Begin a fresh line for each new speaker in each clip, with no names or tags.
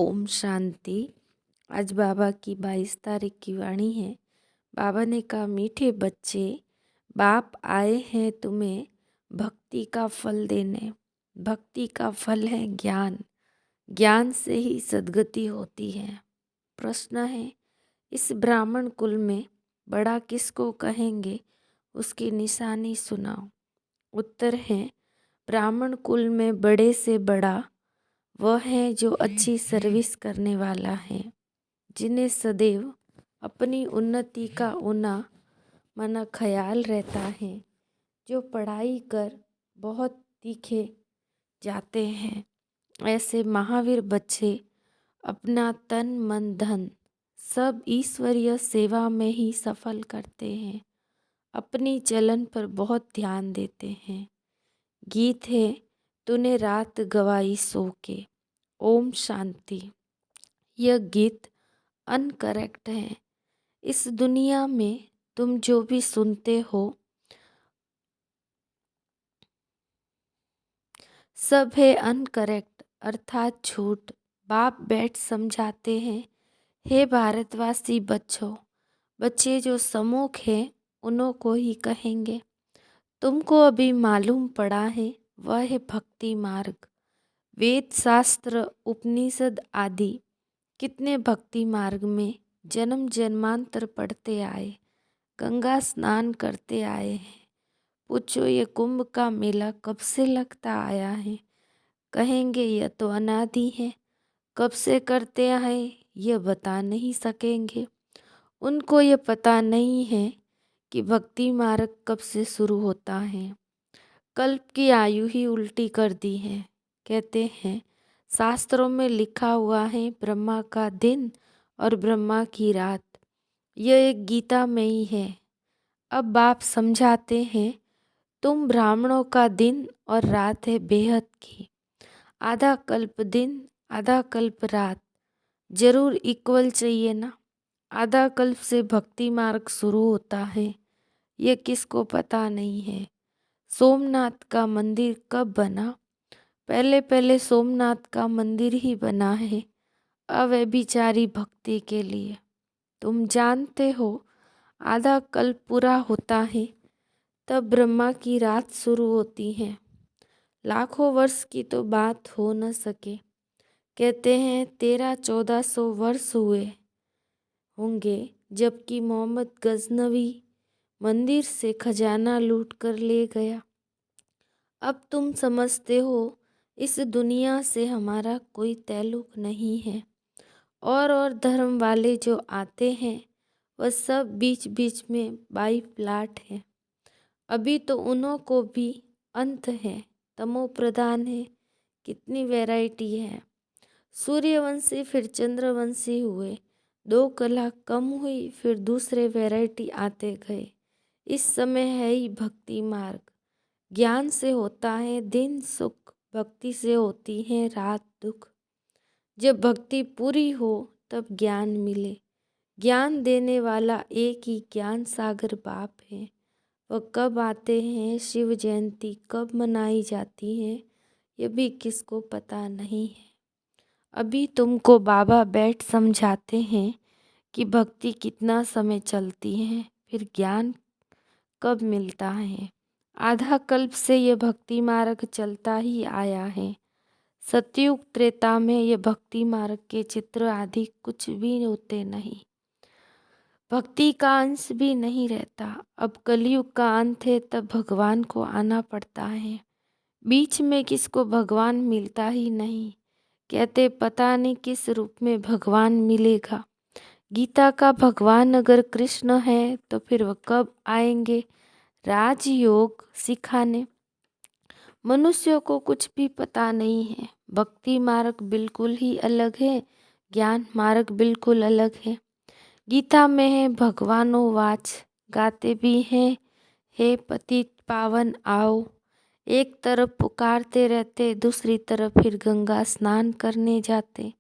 ओम शांति। आज बाबा की 22 तारीख की वाणी है। बाबा ने कहा, मीठे बच्चे, बाप आए हैं तुम्हें भक्ति का फल देने। भक्ति का फल है ज्ञान। ज्ञान से ही सद्गति होती है। प्रश्न है, इस ब्राह्मण कुल में बड़ा किसको कहेंगे, उसकी निशानी सुनाओ। उत्तर है, ब्राह्मण कुल में बड़े से बड़ा वह है जो अच्छी सर्विस करने वाला है, जिन्हें सदैव अपनी उन्नति का ऊना मना ख्याल रहता है, जो पढ़ाई कर बहुत तीखे जाते हैं। ऐसे महावीर बच्चे अपना तन मन धन सब ईश्वरीय सेवा में ही सफल करते हैं। अपनी चलन पर बहुत ध्यान देते हैं। गीत है, तूने रात गवाई सो के। ओम शांति। यह गीत अनकरेक्ट है। इस दुनिया में तुम जो भी सुनते हो सब है अनकरेक्ट, अर्थात झूठ। बाप बैठ समझाते हैं, हे भारतवासी बच्चे जो सम्मुख हैं उन्हों को ही कहेंगे। तुमको अभी मालूम पड़ा है, वह है भक्ति मार्ग। वेद शास्त्र उपनिषद आदि कितने भक्ति मार्ग में जन्म जन्मांतर पढ़ते आए, गंगा स्नान करते आए हैं। पूछो ये कुंभ का मेला कब से लगता आया है, कहेंगे यह तो अनादि है। कब से करते आए यह बता नहीं सकेंगे। उनको ये पता नहीं है कि भक्ति मार्ग कब से शुरू होता है। कल्प की आयु ही उल्टी कर दी है। कहते हैं, शास्त्रों में लिखा हुआ है ब्रह्मा का दिन और ब्रह्मा की रात। यह एक गीता में ही है। अब बाप समझाते हैं, तुम ब्राह्मणों का दिन और रात है बेहद की। आधा कल्प दिन आधा कल्प रात जरूर इक्वल चाहिए ना। आधा कल्प से भक्ति मार्ग शुरू होता है, ये किसको पता नहीं है। सोमनाथ का मंदिर कब बना? पहले पहले सोमनाथ का मंदिर ही बना है अव्यभिचारी भक्ति के लिए। तुम जानते हो, आधा कल्प पूरा होता है तब ब्रह्मा की रात शुरू होती है। लाखों वर्ष की तो बात हो न सके। कहते हैं 1300-1400 वर्ष हुए होंगे जबकि मोहम्मद गजनवी मंदिर से खजाना लूट कर ले गया। अब तुम समझते हो इस दुनिया से हमारा कोई ताल्लुक नहीं है। और धर्म वाले जो आते हैं वह सब बीच बीच में बाई प्लाट है। अभी तो उन्हों को भी अंत है, तमो प्रधान है। कितनी वैरायटी है। सूर्यवंशी फिर चंद्रवंशी हुए, 2 कला कम हुई, फिर दूसरे वैरायटी आते गए। इस समय है ही भक्ति मार्ग। ज्ञान से होता है दिन सुख, भक्ति से होती है रात दुख। जब भक्ति पूरी हो तब ज्ञान मिले। ज्ञान देने वाला एक ही ज्ञान सागर बाप है। वह कब आते हैं, शिव जयंती कब मनाई जाती है, ये भी किसको पता नहीं है। अभी तुमको बाबा बैठ समझाते हैं कि भक्ति कितना समय चलती है, फिर ज्ञान कब मिलता है। आधा कल्प से यह भक्ति मार्ग चलता ही आया है। सतयुग त्रेता में यह भक्ति मार्ग के चित्र आदि कुछ भी होते नहीं, भक्ति का अंश भी नहीं रहता। अब कलयुग का अंत है, तब भगवान को आना पड़ता है। बीच में किसको भगवान मिलता ही नहीं। कहते पता नहीं किस रूप में भगवान मिलेगा। गीता का भगवान अगर कृष्ण है तो फिर वह कब आएंगे राजयोग सिखाने। मनुष्यों को कुछ भी पता नहीं है। भक्ति मार्ग बिल्कुल ही अलग है, ज्ञान मार्ग बिल्कुल अलग है। गीता में है भगवानो वाच, गाते भी हैं, हे पतित पावन आओ। एक तरफ पुकारते रहते, दूसरी तरफ फिर गंगा स्नान करने जाते।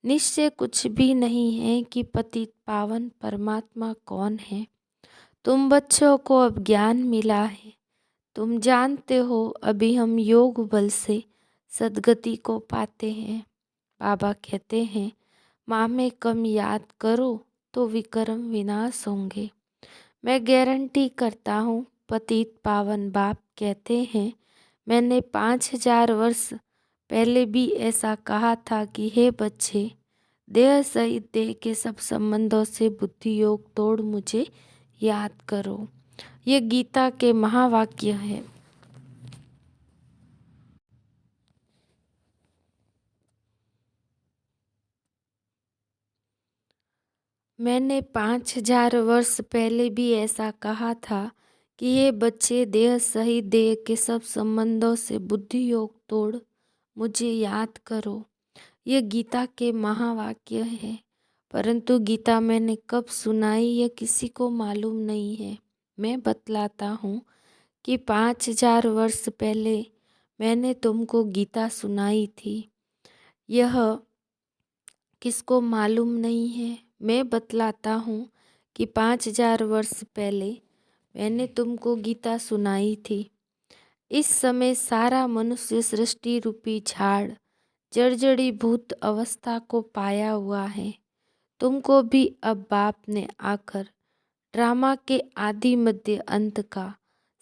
निश्चय कुछ भी नहीं है कि पतित पावन परमात्मा कौन है। तुम बच्चों को अब ज्ञान मिला है। तुम जानते हो अभी हम योग बल से सद्गति को पाते हैं। बाबा कहते हैं, माँ में कम याद करो तो विक्रम विनाश होंगे। मैं गारंटी करता हूँ, पतित पावन बाप कहते हैं, मैंने 5000 वर्ष पहले भी ऐसा कहा था कि हे बच्चे, देह सहित देह के सब संबंधों से बुद्धि योग तोड़ मुझे याद करो। ये गीता के महावाक्य है। मैंने 5000 वर्ष पहले भी ऐसा कहा था कि ये बच्चे, देह सहित देह के सब संबंधों से बुद्धि योग तोड़ मुझे याद करो। ये गीता के महावाक्य है, परंतु गीता मैंने कब सुनाई यह किसी को मालूम नहीं है। मैं बतलाता हूँ कि 5000 वर्ष पहले मैंने तुमको गीता सुनाई थी। यह किसको मालूम नहीं है। मैं बतलाता हूँ कि 5000 वर्ष पहले मैंने तुमको गीता सुनाई थी। इस समय सारा मनुष्य सृष्टि रूपी झाड़ जर्जरी भूत अवस्था को पाया हुआ है। तुमको भी अब बाप ने आकर ड्रामा के आदि मध्य अंत का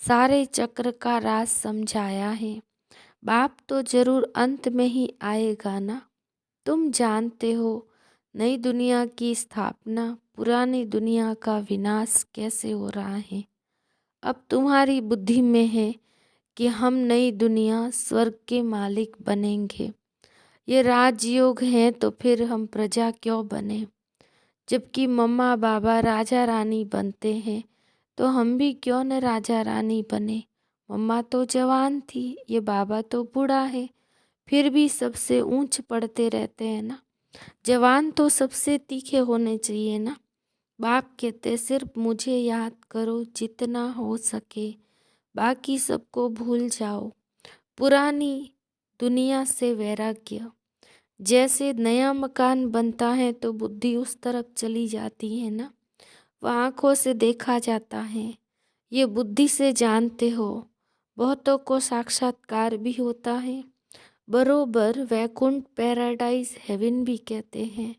सारे चक्र का राज समझाया है। बाप तो जरूर अंत में ही आएगा ना। तुम जानते हो नई दुनिया की स्थापना, पुरानी दुनिया का विनाश कैसे हो रहा है। अब तुम्हारी बुद्धि में है कि हम नई दुनिया स्वर्ग के मालिक बनेंगे। ये राजयोग है तो फिर हम प्रजा क्यों बने। जबकि मम्मा बाबा राजा रानी बनते हैं तो हम भी क्यों न राजा रानी बने। मम्मा तो जवान थी, ये बाबा तो बूढ़ा है, फिर भी सबसे ऊंच पढ़ते रहते हैं ना। जवान तो सबसे तीखे होने चाहिए ना। बाप कहते सिर्फ मुझे याद करो जितना हो सके, बाकी सबको भूल जाओ। पुरानी दुनिया से वैराग्य। जैसे नया मकान बनता है तो बुद्धि उस तरफ चली जाती है ना, वह आँखों से देखा जाता है, ये बुद्धि से जानते हो। बहुतों को साक्षात्कार भी होता है, बरोबर वैकुंठ पैराडाइज हेवन भी कहते हैं।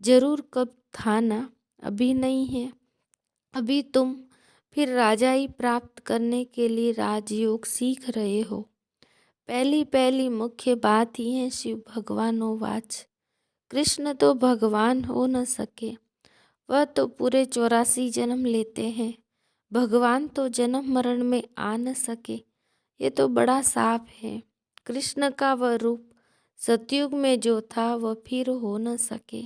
जरूर कब था ना, अभी नहीं है। अभी तुम फिर राजाई प्राप्त करने के लिए राजयोग सीख रहे हो। पहली पहली मुख्य बात ही है शिव भगवानोवाच। कृष्ण तो भगवान हो न सके, वह तो पूरे 84 जन्म लेते हैं। भगवान तो जन्म मरण में आ न सके, ये तो बड़ा साफ है। कृष्ण का वह रूप सतयुग में जो था वह फिर हो न सके।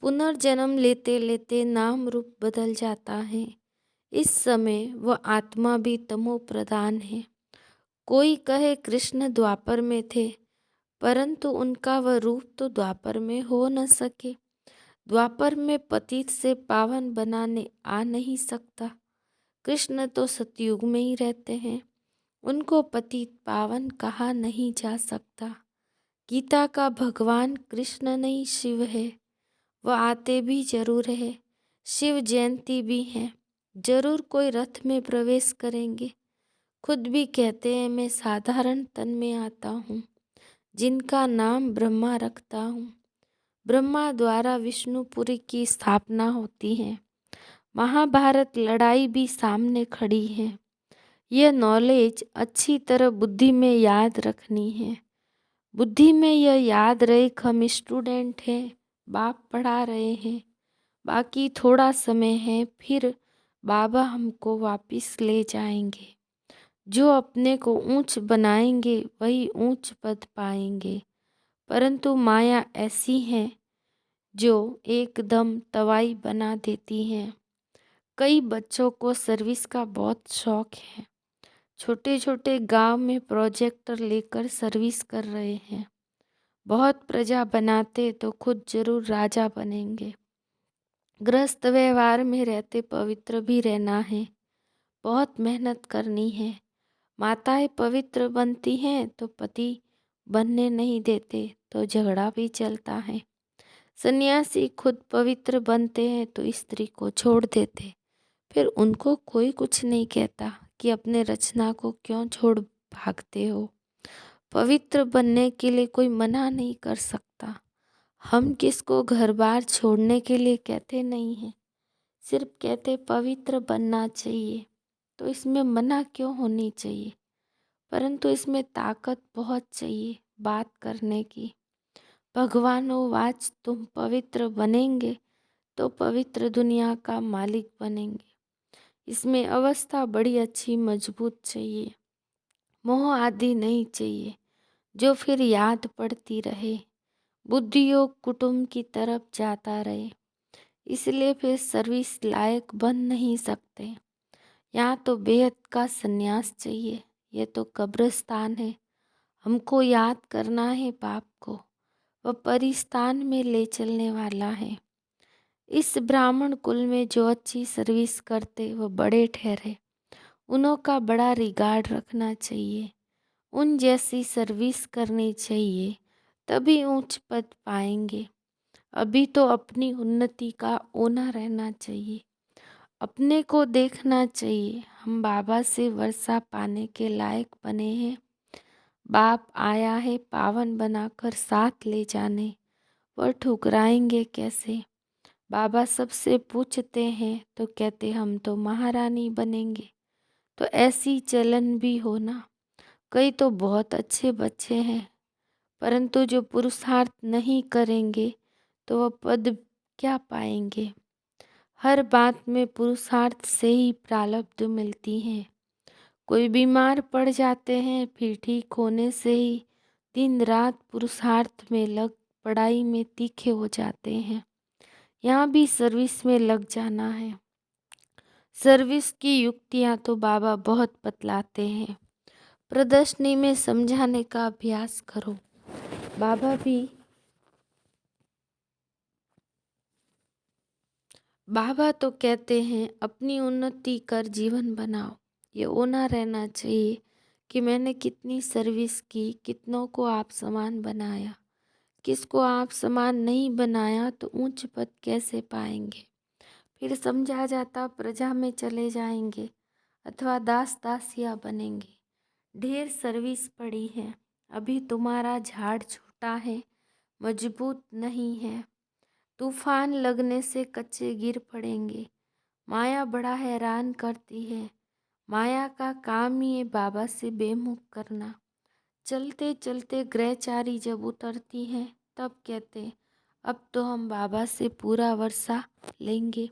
पुनर्जन्म लेते लेते नाम रूप बदल जाता है। इस समय वह आत्मा भी तमो प्रधान है। कोई कहे कृष्ण द्वापर में थे, परंतु उनका वह रूप तो द्वापर में हो न सके। द्वापर में पतित से पावन बनाने आ नहीं सकता। कृष्ण तो सतयुग में ही रहते हैं, उनको पतित पावन कहा नहीं जा सकता। गीता का भगवान कृष्ण नहीं शिव है, वह आते भी जरूर है। शिव जयंती भी है, जरूर कोई रथ में प्रवेश करेंगे। खुद भी कहते हैं मैं साधारण तन में आता हूँ, जिनका नाम ब्रह्मा रखता हूँ। ब्रह्मा द्वारा विष्णुपुरी की स्थापना होती है। महाभारत लड़ाई भी सामने खड़ी है। यह नॉलेज अच्छी तरह बुद्धि में याद रखनी है। बुद्धि में यह याद रहे कि हम स्टूडेंट हैं, बाप पढ़ा रहे हैं, बाकी थोड़ा समय है, फिर बाबा हमको वापस ले जाएंगे। जो अपने को ऊंच बनाएंगे वही ऊंच पद पाएंगे। परंतु माया ऐसी है जो एकदम तवाई बना देती है। कई बच्चों को सर्विस का बहुत शौक है, छोटे छोटे गांव में प्रोजेक्टर लेकर सर्विस कर रहे हैं। बहुत प्रजा बनाते तो खुद जरूर राजा बनेंगे। गृहस्थ व्यवहार में रहते पवित्र भी रहना है, बहुत मेहनत करनी है। माताएं पवित्र बनती हैं तो पति बनने नहीं देते तो झगड़ा भी चलता है। सन्यासी खुद पवित्र बनते हैं तो स्त्री को छोड़ देते, फिर उनको कोई कुछ नहीं कहता कि अपने रचना को क्यों छोड़ भागते हो। पवित्र बनने के लिए कोई मना नहीं कर सकता। हम किसको घर बार छोड़ने के लिए कहते नहीं हैं, सिर्फ कहते पवित्र बनना चाहिए। तो इसमें मना क्यों होनी चाहिए, परंतु इसमें ताकत बहुत चाहिए बात करने की। भगवानो वाच, तुम पवित्र बनेंगे तो पवित्र दुनिया का मालिक बनेंगे। इसमें अवस्था बड़ी अच्छी मजबूत चाहिए, मोह आदि नहीं चाहिए जो फिर याद पड़ती रहे, बुद्धि योग कुटुंब की तरफ जाता रहे। इसलिए फिर सर्विस लायक बन नहीं सकते। यहाँ तो बेहद का संन्यास चाहिए। ये तो कब्रिस्तान है, हमको याद करना है बाप को, वह परिस्तान में ले चलने वाला है। इस ब्राह्मण कुल में जो अच्छी सर्विस करते वो बड़े ठहरे, उन्हों का बड़ा रिगार्ड रखना चाहिए, उन जैसी सर्विस करनी चाहिए, तभी ऊंच पद पाएंगे। अभी तो अपनी उन्नति का ओना रहना चाहिए, अपने को देखना चाहिए। हम बाबा से वर्षा पाने के लायक बने हैं। बाप आया है पावन बनाकर साथ ले जाने, वह ठुकराएंगे कैसे। बाबा सबसे पूछते हैं तो कहते हम तो महारानी बनेंगे। तो ऐसी चलन भी हो ना। कई तो बहुत अच्छे बच्चे हैं, परंतु जो पुरुषार्थ नहीं करेंगे तो वह पद क्या पाएंगे। हर बात में पुरुषार्थ से ही प्रारब्ध मिलती है। कोई बीमार पड़ जाते हैं, फिर ठीक होने से ही दिन रात पुरुषार्थ में लग पढ़ाई में तीखे हो जाते हैं। यहाँ भी सर्विस में लग जाना है। सर्विस की युक्तियाँ तो बाबा बहुत बतलाते हैं, प्रदर्शनी में समझाने का अभ्यास करो। बाबा तो कहते हैं अपनी उन्नति कर जीवन बनाओ। ये होना रहना चाहिए कि मैंने कितनी सर्विस की, कितनों को आप समान बनाया। किसको आप समान नहीं बनाया तो ऊंच पद कैसे पाएंगे। फिर समझा जाता प्रजा में चले जाएंगे अथवा दास दासिया बनेंगे। ढेर सर्विस पड़ी है, अभी तुम्हारा झाड़ छोटा है, मजबूत नहीं है। तूफान लगने से कच्चे गिर पड़ेंगे। माया बड़ा हैरान करती है। माया का काम ही है बाबा से बेमुख करना। चलते चलते ग्रहचारी जब उतरती हैं तब कहते अब तो हम बाबा से पूरा वर्षा लेंगे,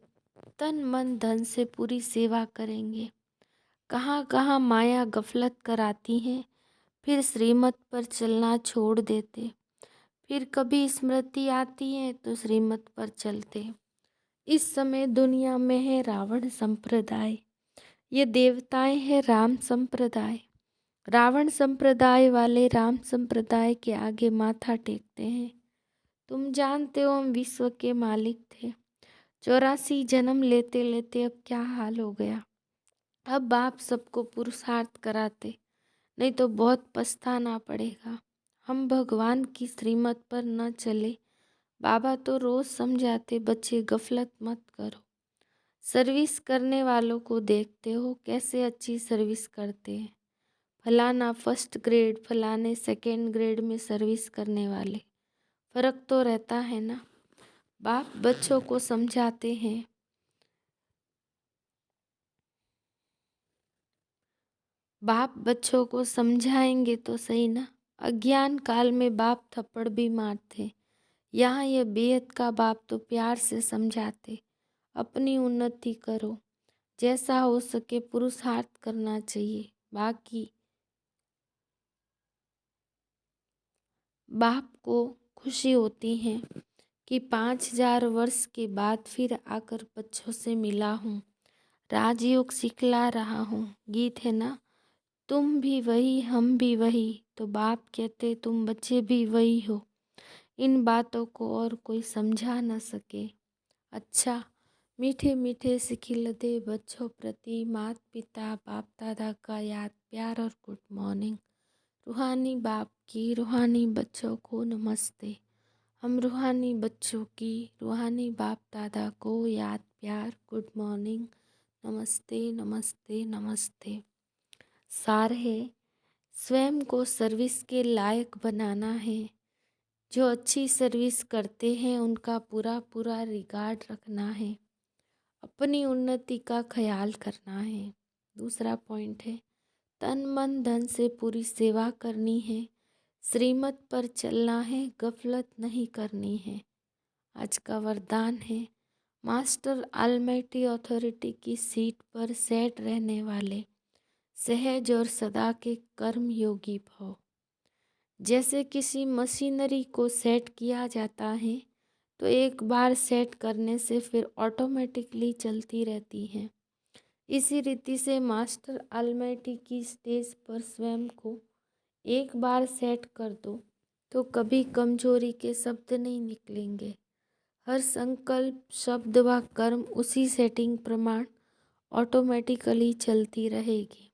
तन मन धन से पूरी सेवा करेंगे। कहाँ कहाँ माया गफलत कराती है, फिर श्रीमत पर चलना छोड़ देते। फिर कभी स्मृति आती है तो श्रीमत पर चलते। इस समय दुनिया में है रावण संप्रदाय, ये देवताएं हैं राम संप्रदाय। रावण संप्रदाय वाले राम संप्रदाय के आगे माथा टेकते हैं। तुम जानते हो हम विश्व के मालिक थे, 84 जन्म लेते लेते अब क्या हाल हो गया। अब बाप सबको पुरुषार्थ कराते, नहीं तो बहुत पछताना पड़ेगा। हम भगवान की श्रीमत पर न चले। बाबा तो रोज समझाते बच्चे गफलत मत करो। सर्विस करने वालों को देखते हो कैसे अच्छी सर्विस करते हैं। फलाना फर्स्ट ग्रेड, फलाने सेकेंड ग्रेड में सर्विस करने वाले, फर्क तो रहता है ना। बाप बच्चों को समझाते हैं। बाप बच्चों को समझाएंगे तो सही ना। अज्ञान काल में बाप थप्पड़ भी मारते, यहाँ ये बेहद का बाप तो प्यार से समझाते। अपनी उन्नति करो, जैसा हो सके पुरुषार्थ करना चाहिए। बाकी बाप को खुशी होती है कि 5000 वर्ष के बाद फिर आकर बच्चों से मिला हूँ, राजयोग सिखला रहा हूँ। गीत है ना, तुम भी वही हम भी वही। तो बाप कहते तुम बच्चे भी वही हो। इन बातों को और कोई समझा न सके। अच्छा, मीठे मीठे सिखिलते बच्चों प्रति माता पिता बाप दादा का याद प्यार और गुड मॉर्निंग। रूहानी बाप की रूहानी बच्चों को नमस्ते। हम रूहानी बच्चों की रूहानी बाप दादा को याद प्यार गुड मॉर्निंग, नमस्ते नमस्ते नमस्ते। सार है, स्वयं को सर्विस के लायक बनाना है। जो अच्छी सर्विस करते हैं उनका पूरा पूरा रिगार्ड रखना है, अपनी उन्नति का ख्याल करना है। दूसरा पॉइंट है, तन मन धन से पूरी सेवा करनी है, श्रीमत पर चलना है, गफलत नहीं करनी है। आज का वरदान है, मास्टर ऑलमाइटी अथॉरिटी की सीट पर सेट रहने वाले सहज और सदा के कर्म योगी भव। जैसे किसी मशीनरी को सेट किया जाता है तो एक बार सेट करने से फिर ऑटोमेटिकली चलती रहती है। इसी रीति से मास्टर ऑलमाइटी की स्टेज पर स्वयं को एक बार सेट कर दो तो कभी कमजोरी के शब्द नहीं निकलेंगे। हर संकल्प, शब्द व कर्म उसी सेटिंग प्रमाण ऑटोमेटिकली चलती रहेगी।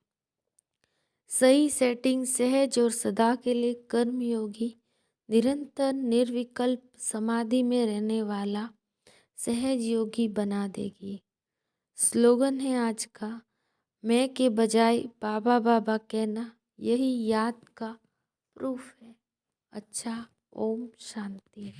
सही सेटिंग सहज और सदा के लिए कर्मयोगी, निरंतर निर्विकल्प समाधि में रहने वाला सहज योगी बना देगी। स्लोगन है आज का, मैं के बजाय बाबा बाबा कहना यही याद का प्रूफ है। अच्छा, ओम शांति।